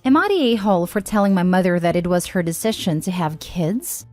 Am I the a-hole for telling my mother that it was her decision to have kids?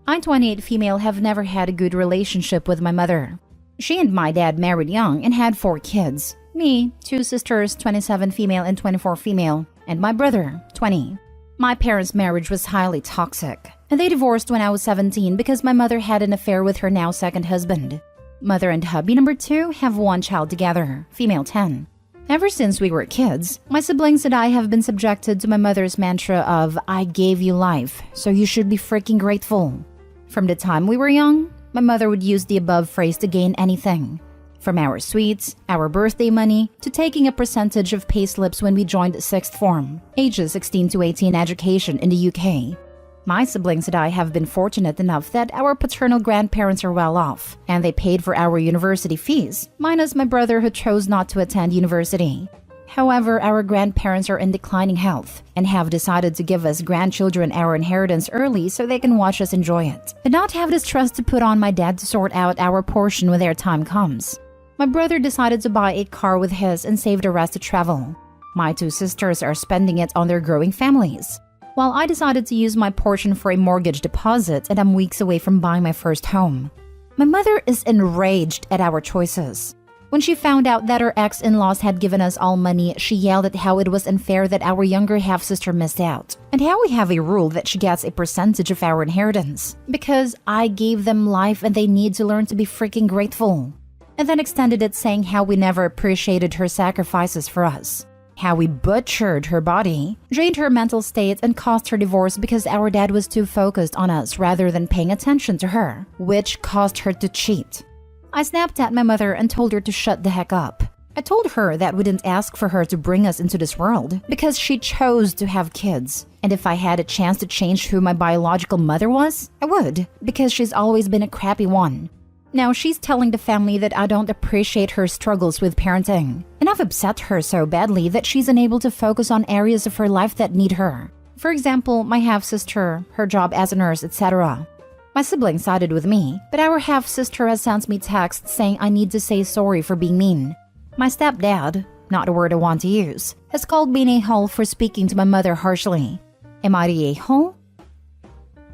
I, 28 female, have never had a good relationship with my mother. She and my dad married young and had 4 kids. Me, 2 sisters, 27 female and 24 female, and my brother, 20. My parents' marriage was highly toxic, and they divorced when I was 17 because my mother had an affair with her now second husband. Mother and hubby number 2 have 1 child together, female 10. Ever since we were kids, my siblings and I have been subjected to my mother's mantra of, I gave you life, so you should be freaking grateful. From the time we were young, my mother would use the above phrase to gain anything. From our sweets, our birthday money, to taking a percentage of payslips when we joined 6th form, ages 16 to 18 education in the UK. My siblings and I have been fortunate enough that our paternal grandparents are well off, and they paid for our university fees, minus my brother who chose not to attend university. However, our grandparents are in declining health and have decided to give us grandchildren our inheritance early so they can watch us enjoy it, and not have this trust to put on my dad to sort out our portion when their time comes. My brother decided to buy a car with his and save the rest to travel. My 2 sisters are spending it on their growing families, while I decided to use my portion for a mortgage deposit, and I'm weeks away from buying my first home. My mother is enraged at our choices. When she found out that her ex-in-laws had given us all money, she yelled at how it was unfair that our younger half-sister missed out, and how we have a rule that she gets a percentage of our inheritance, because I gave them life and they need to learn to be freaking grateful. And then extended it saying how we never appreciated her sacrifices for us. How we butchered her body, drained her mental state, and caused her divorce because our dad was too focused on us rather than paying attention to her, which caused her to cheat. I snapped at my mother and told her to shut the heck up. I told her that we didn't ask for her to bring us into this world because she chose to have kids. And if I had a chance to change who my biological mother was, I would, because she's always been a crappy one. Now she's telling the family that I don't appreciate her struggles with parenting, and I've upset her so badly that she's unable to focus on areas of her life that need her. For example, my half-sister, her job as a nurse, etc. My sibling sided with me, but our half-sister has sent me texts saying I need to say sorry for being mean. My stepdad, not a word I want to use, has called me an a-hole for speaking to my mother harshly. Am I the a-hole?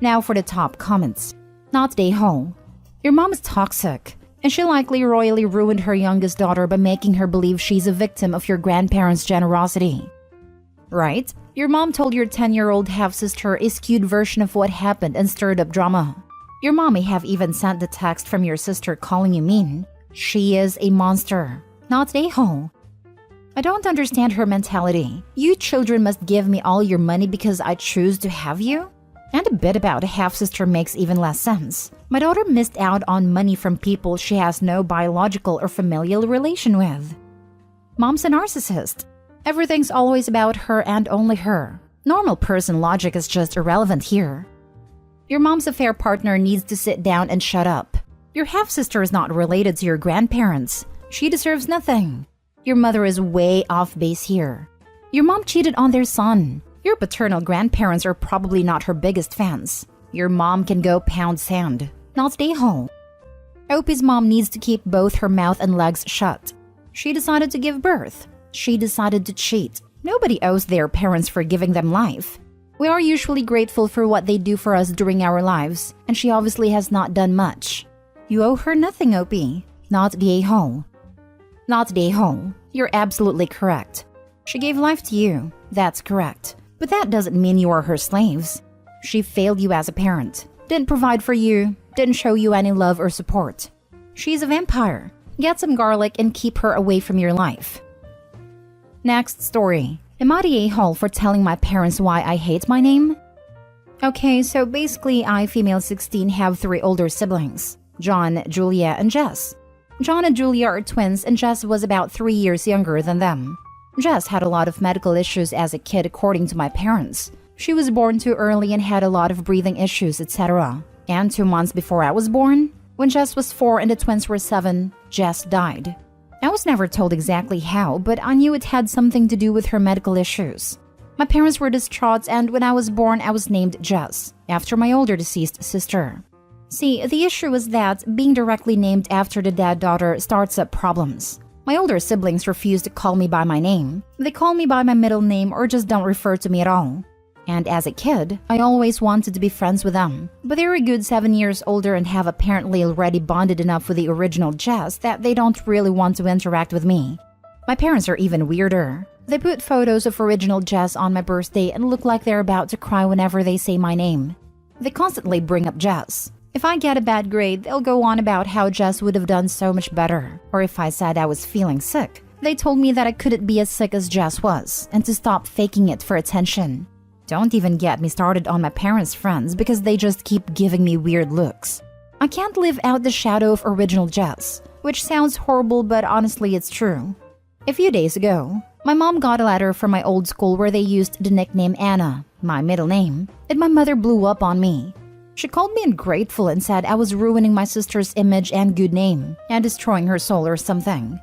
Now for the top comments. Not the a-hole. Your mom is toxic, and she likely royally ruined her youngest daughter by making her believe she's a victim of your grandparents' generosity. Right? Your mom told your 10-year-old half-sister a skewed version of what happened and stirred up drama. Your mom may have even sent the text from your sister calling you mean. She is a monster, not an a-hole. I don't understand her mentality. You children must give me all your money because I choose to have you? And a bit about a half-sister makes even less sense. My daughter missed out on money from people she has no biological or familial relation with. Mom's a narcissist. Everything's always about her and only her. Normal person logic is just irrelevant here. Your mom's affair partner needs to sit down and shut up. Your half-sister is not related to your grandparents. She deserves nothing. Your mother is way off base here. Your mom cheated on their son. Your paternal grandparents are probably not her biggest fans. Your mom can go pound sand, not stay home. Opie's mom needs to keep both her mouth and legs shut. She decided to give birth. She decided to cheat. Nobody owes their parents for giving them life. We are usually grateful for what they do for us during our lives, and she obviously has not done much. You owe her nothing, Opie. Not the a-hole. Not the a-hole. You're absolutely correct. She gave life to you. That's correct. But that doesn't mean you are her slaves. She failed you as a parent, didn't provide for you, didn't show you any love or support. She's a vampire. Get some garlic and keep her away from your life. Next story. Am I the a-hole for telling my parents why I hate my name? Okay, so basically I, female 16, have 3 older siblings. John, Julia, and Jess. John and Julia are twins and Jess was about 3 years younger than them. Jess had a lot of medical issues as a kid according to my parents. She was born too early and had a lot of breathing issues, etc. And 2 months before I was born, when Jess was 4 and the twins were 7, Jess died. I was never told exactly how, but I knew it had something to do with her medical issues. My parents were distraught and when I was born I was named Jess, after my older deceased sister. See, the issue was that being directly named after the dad-daughter starts up problems. My older siblings refuse to call me by my name. They call me by my middle name or just don't refer to me at all. And as a kid, I always wanted to be friends with them. But they're a good 7 years older and have apparently already bonded enough with the original Jess that they don't really want to interact with me. My parents are even weirder. They put photos of original Jess on my birthday and look like they're about to cry whenever they say my name. They constantly bring up Jess. If I get a bad grade, they'll go on about how Jess would have done so much better. Or if I said I was feeling sick, they told me that I couldn't be as sick as Jess was and to stop faking it for attention. Don't even get me started on my parents' friends because they just keep giving me weird looks. I can't live out the shadow of original Jess, which sounds horrible but honestly it's true. A few days ago, my mom got a letter from my old school where they used the nickname Anna, my middle name, and my mother blew up on me. She called me ungrateful and said I was ruining my sister's image and good name and destroying her soul or something.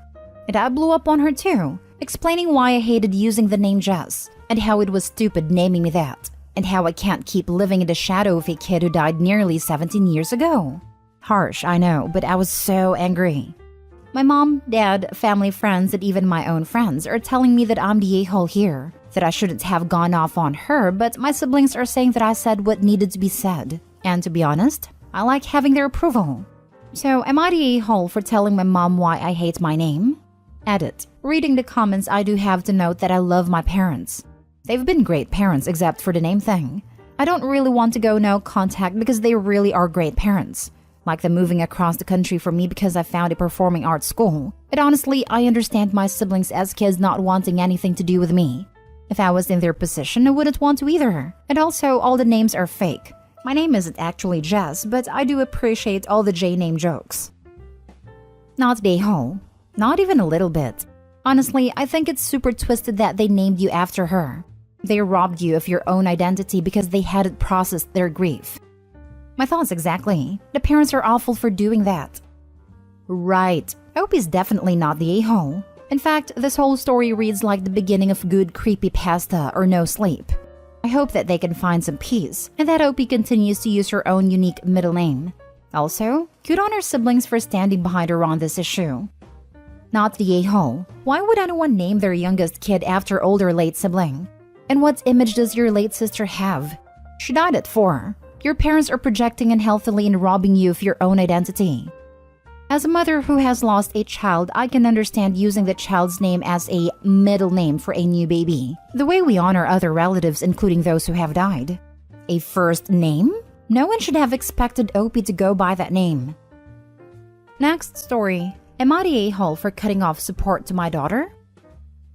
And I blew up on her too, explaining why I hated using the name Jess and how it was stupid naming me that, and how I can't keep living in the shadow of a kid who died nearly 17 years ago. Harsh, I know, but I was so angry. My mom, dad, family, friends, and even my own friends are telling me that I'm the a-hole here, that I shouldn't have gone off on her, but my siblings are saying that I said what needed to be said. And to be honest, I like having their approval. So am I the a-hole for telling my mom why I hate my name? Edit. Reading the comments, I do have to note that I love my parents. They've been great parents except for the name thing. I don't really want to go no contact because they really are great parents. Like them moving across the country for me because I found a performing arts school. But honestly, I understand my siblings as kids not wanting anything to do with me. If I was in their position, I wouldn't want to either. And also, all the names are fake. My name isn't actually Jess, but I do appreciate all the J-name jokes. Not the a-hole. Not even a little bit. Honestly, I think it's super twisted that they named you after her. They robbed you of your own identity because they hadn't processed their grief. My thoughts exactly. The parents are awful for doing that. Right. Opie's definitely not the a-hole. In fact, this whole story reads like the beginning of good creepypasta or no sleep. I hope that they can find some peace and that Opie continues to use her own unique middle name. Also, good on her siblings for standing behind her on this issue. Not the a-hole. Why would anyone name their youngest kid after older late sibling? And what image does your late sister have? She died at 4. Your parents are projecting unhealthily and robbing you of your own identity. As a mother who has lost a child, I can understand using the child's name as a middle name for a new baby, the way we honor other relatives, including those who have died. A first name? No one should have expected Opie to go by that name. Next story. Am I the a-hole for cutting off support to my daughter?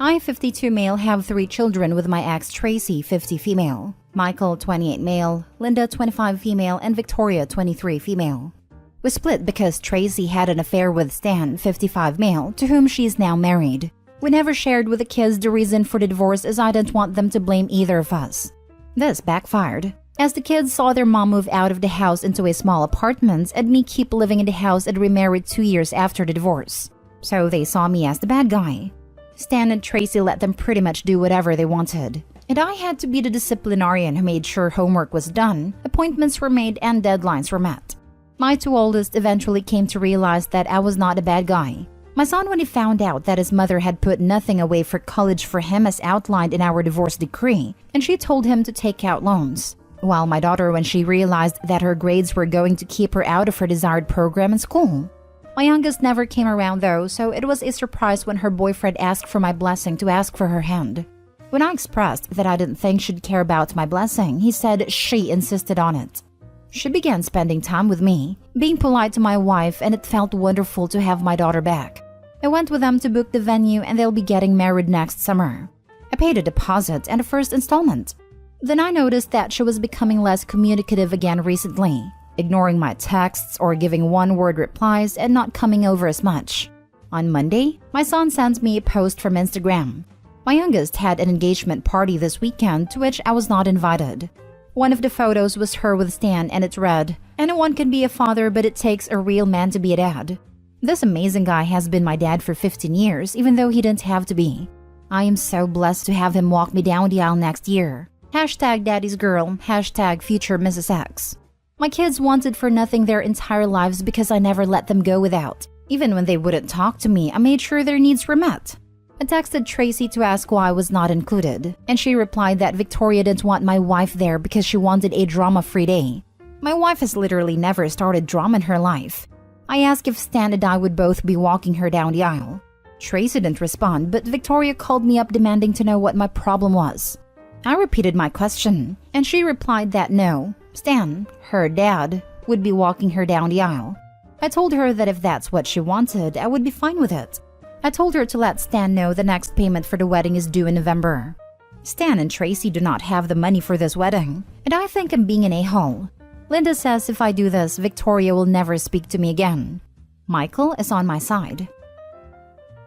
I, 52 male, have 3 children with my ex Tracy, 50 female, Michael, 28 male, Linda, 25 female, and Victoria, 23 female. We split because Tracy had an affair with Stan, 55 male, to whom she is now married. We never shared with the kids the reason for the divorce as I didn't want them to blame either of us. This backfired, as the kids saw their mom move out of the house into a small apartment and me keep living in the house and remarried 2 years after the divorce. So they saw me as the bad guy. Stan and Tracy let them pretty much do whatever they wanted. And I had to be the disciplinarian who made sure homework was done, appointments were made, and deadlines were met. My 2 oldest eventually came to realize that I was not a bad guy. My son, when he found out that his mother had put nothing away for college for him as outlined in our divorce decree, and she told him to take out loans. While my daughter, when she realized that her grades were going to keep her out of her desired program in school. My youngest never came around though, so it was a surprise when her boyfriend asked for my blessing to ask for her hand. When I expressed that I didn't think she'd care about my blessing, he said she insisted on it. She began spending time with me, being polite to my wife, and it felt wonderful to have my daughter back. I went with them to book the venue and they'll be getting married next summer. I paid a deposit and a first installment. Then I noticed that she was becoming less communicative again recently, ignoring my texts or giving one-word replies and not coming over as much. On Monday, my son sent me a post from Instagram. My youngest had an engagement party this weekend to which I was not invited. One of the photos was her with Stan and it read, "Anyone can be a father, but it takes a real man to be a dad." This amazing guy has been my dad for 15 years, even though he didn't have to be. I am so blessed to have him walk me down the aisle next year. Hashtag daddy's girl, hashtag future Mrs. X. My kids wanted for nothing their entire lives because I never let them go without. Even when they wouldn't talk to me, I made sure their needs were met. I texted Tracy to ask why I was not included, and she replied that Victoria didn't want my wife there because she wanted a drama-free day. My wife has literally never started drama in her life. I asked if Stan and I would both be walking her down the aisle. Tracy didn't respond, but Victoria called me up demanding to know what my problem was. I repeated my question, and she replied that no, Stan, her dad, would be walking her down the aisle. I told her that if that's what she wanted, I would be fine with it. I told her to let Stan know the next payment for the wedding is due in November. Stan and Tracy do not have the money for this wedding, and I think I'm being an a-hole. Linda says if I do this, Victoria will never speak to me again. Michael is on my side.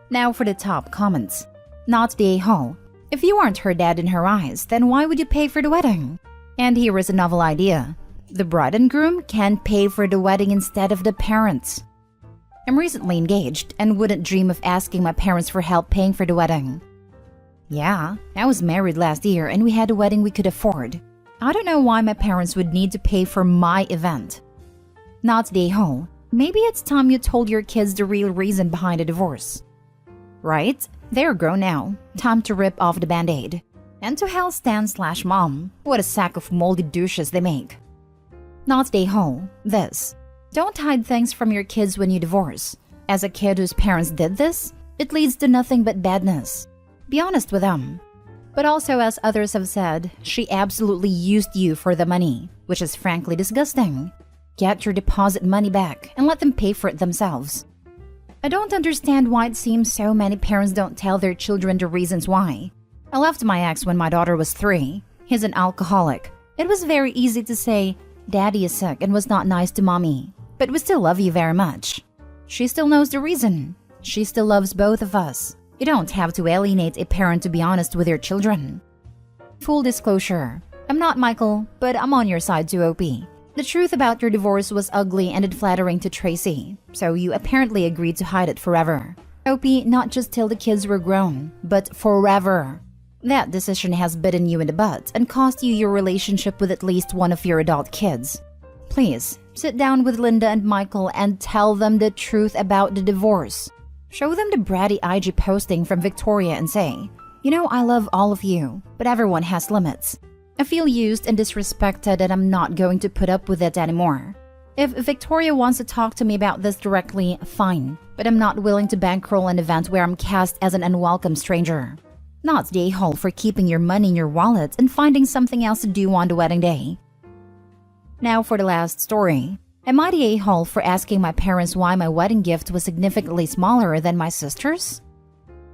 Now for the top comments. Not the a-hole. If you aren't her dad in her eyes, then why would you pay for the wedding? And here is a novel idea. The bride and groom can pay for the wedding instead of the parents. I'm recently engaged and wouldn't dream of asking my parents for help paying for the wedding. Yeah, I was married last year and we had a wedding we could afford. I don't know why my parents would need to pay for my event. Not the a-hole. Maybe it's time you told your kids the real reason behind a divorce. Right? They're grown now. Time to rip off the band-aid. And to hell Stan/mom. What a sack of moldy douches they make. Not the a-hole. This. Don't hide things from your kids when you divorce. As a kid whose parents did this, it leads to nothing but badness. Be honest with them. But also, as others have said, she absolutely used you for the money, which is frankly disgusting. Get your deposit money back and let them pay for it themselves. I don't understand why it seems so many parents don't tell their children the reasons why. I left my ex when my daughter was 3. He's an alcoholic. It was very easy to say, Daddy is sick and was not nice to Mommy, but we still love you very much. She still knows the reason. She still loves both of us. You don't have to alienate a parent to be honest with your children. Full disclosure, I'm not Michael, but I'm on your side too, OP. The truth about your divorce was ugly and unflattering to Tracy, so you apparently agreed to hide it forever. OP, not just till the kids were grown, but forever. That decision has bitten you in the butt and cost you your relationship with at least one of your adult kids. Please, sit down with Linda and Michael and tell them the truth about the divorce. Show them the bratty IG posting from Victoria and say, you know, I love all of you, but everyone has limits. I feel used and disrespected and I'm not going to put up with it anymore. If Victoria wants to talk to me about this directly, fine, but I'm not willing to bankroll an event where I'm cast as an unwelcome stranger. Not the a-hole for keeping your money in your wallet and finding something else to do on the wedding day. Now for the last story. Am I the a-hole for asking my parents why my wedding gift was significantly smaller than my sister's?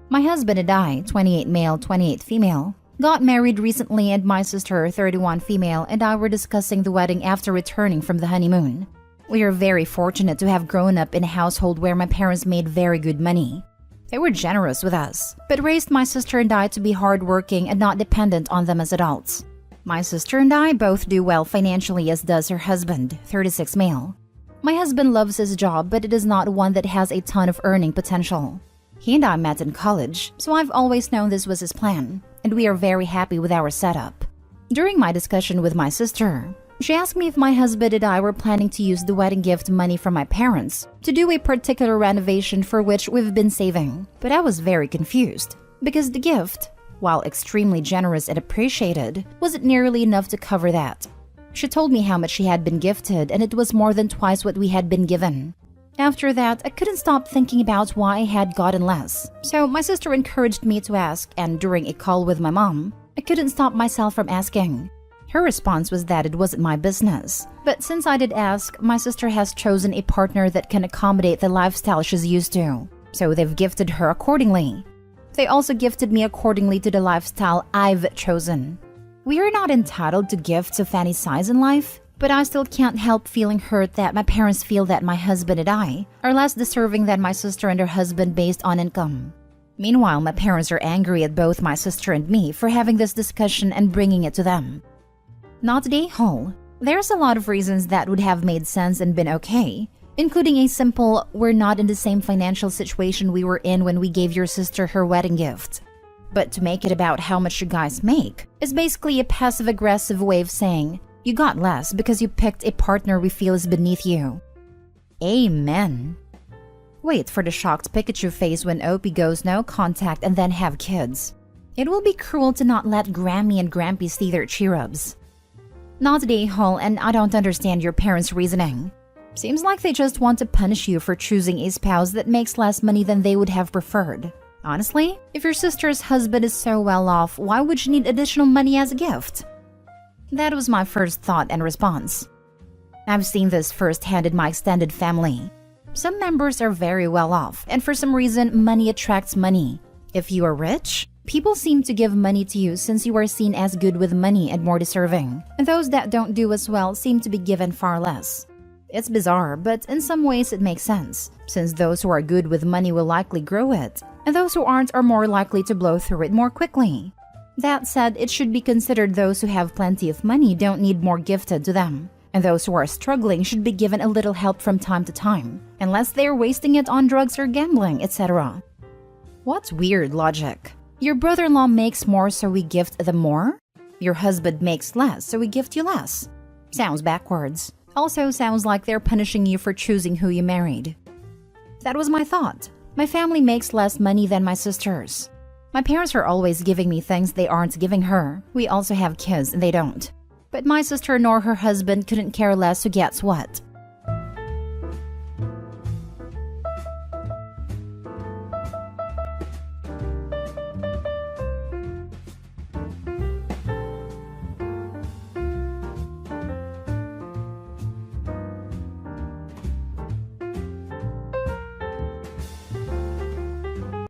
My husband and I, 28 male, 28 female, got married recently and my sister, 31 female, and I were discussing the wedding after returning from the honeymoon. We are very fortunate to have grown up in a household where my parents made very good money. They were generous with us, but raised my sister and I to be hardworking and not dependent on them as adults. My sister and I both do well financially, as does her husband, 36 male. My husband loves his job, but it is not one that has a ton of earning potential. He and I met in college, so I've always known this was his plan, and we are very happy with our setup. During my discussion with my sister, she asked me if my husband and I were planning to use the wedding gift money from my parents to do a particular renovation for which we've been saving, but I was very confused, because the gift, while extremely generous and appreciated, wasn't nearly enough to cover that. She told me how much she had been gifted and it was more than twice what we had been given. After that, I couldn't stop thinking about why I had gotten less, so my sister encouraged me to ask, and during a call with my mom, I couldn't stop myself from asking. Her response was that it wasn't my business, but since I did ask, my sister has chosen a partner that can accommodate the lifestyle she's used to, so they've gifted her accordingly. They also gifted me accordingly to the lifestyle I've chosen. We are not entitled to gifts of any size in life, but I still can't help feeling hurt that my parents feel that my husband and I are less deserving than my sister and her husband based on income. Meanwhile, my parents are angry at both my sister and me for having this discussion and bringing it to them. Not the a-hole. There's a lot of reasons that would have made sense and been okay, including a simple, we're not in the same financial situation we were in when we gave your sister her wedding gift. But to make it about how much you guys make is basically a passive-aggressive way of saying, you got less because you picked a partner we feel is beneath you. Amen. Wait for the shocked Pikachu face when OP goes no contact and then have kids. It will be cruel to not let Grammy and Grampy see their cheer-ups. Not today, Hall, and I don't understand your parents' reasoning. Seems like they just want to punish you for choosing a spouse that makes less money than they would have preferred. Honestly, if your sister's husband is so well off, why would you need additional money as a gift? That was my first thought and response. I've seen this firsthand in my extended family. Some members are very well off, and for some reason, money attracts money. If you are rich, people seem to give money to you since you are seen as good with money and more deserving. And those that don't do as well seem to be given far less. It's bizarre, but in some ways it makes sense, since those who are good with money will likely grow it, and those who aren't are more likely to blow through it more quickly. That said, it should be considered those who have plenty of money don't need more gifted to them, and those who are struggling should be given a little help from time to time, unless they are wasting it on drugs or gambling, etc. What's weird logic? Your brother-in-law makes more so we gift them more? Your husband makes less so we gift you less? Sounds backwards. Also sounds like they're punishing you for choosing who you married. That was my thought. My family makes less money than my sisters. My parents are always giving me things they aren't giving her. We also have kids and they don't. But my sister nor her husband couldn't care less who gets what.